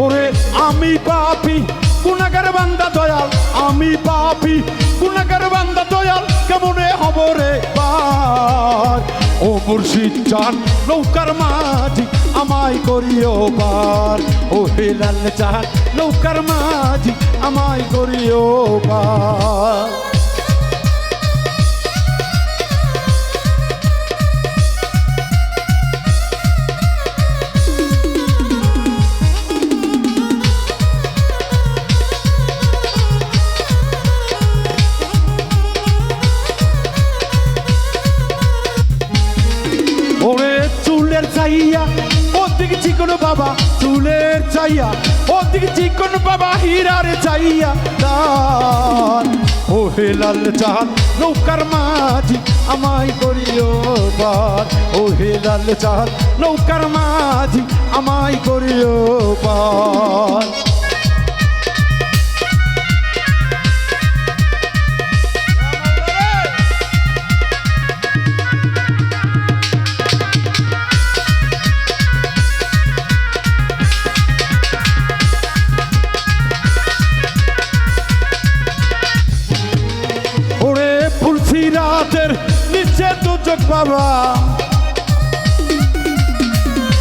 ওরে আমি পাপী গুনাহগার বান্দা দয়াল, আমি পাপী গুনাহগার বান্দা দয়াল, কেমনে হব রে পার? ও মুর্শিদ চান নৌকার মাঝি আমায় করিও পার, ও হেলাল চান নৌকার মাঝি আমায় করিও পার। ওরে চুলের চাইয়া ওদিকে চিকন বাবা, চুলের চাইয়া ওদিকে চিকন বাবা, হীরার চাইয়া দান। ও হেলাল চাঁদ নৌকার মাঝি আমায় করিও পার, ও হেলাল চাঁদ নৌকার মাঝি আমায় করিও পার। রাতের নিচে দুচোখ বাবা,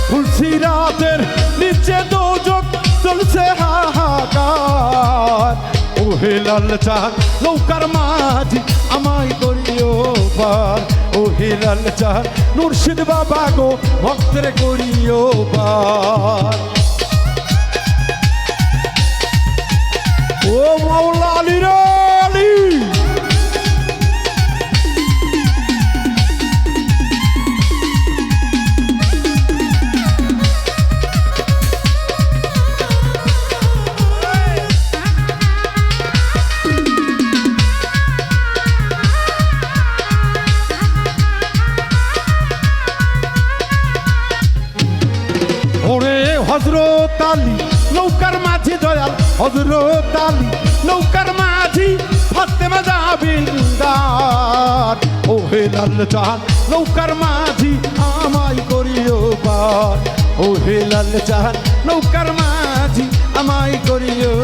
ফুলসি রাতের নিচে দুচোখ চলছে হাহাকার। ও হেলাল চাঁদ নৌকার মাঝি আমায় করিও পার, ও হেলাল চাঁদ মুর্শিদ বাবা গো ভক্তের করিও পার। ও মাওলা আলী রে আলী, হযরত আলী নৌকার মাঝি দয়াল, হযরত আলী নৌকার মাঝি, ফাতেমা জাবিন্দার। ও হেলাল চাঁদ নৌকার মাঝি আমায় করিও পার, ও হেলাল চাঁদ নৌকার মাঝি আমায় করিও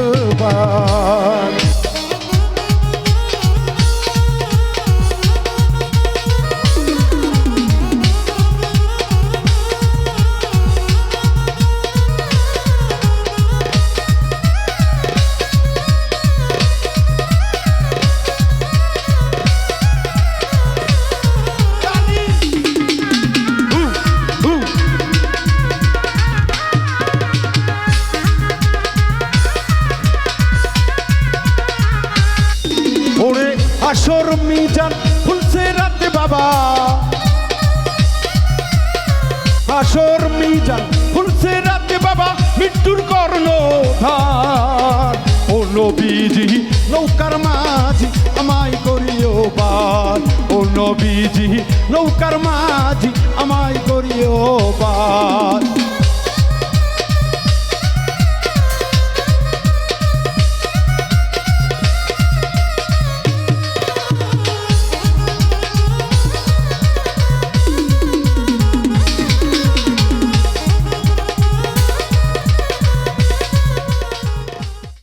পার। আসর মিজান খুলছে রাতে বাবা, আসর মিজান খুলছে রাতে বাবা, মৃত্যুর কর্ণধার। ও নবীজি নৌকার মাঝি আমায় করিও পার, ও নবীজি নৌকার মাঝি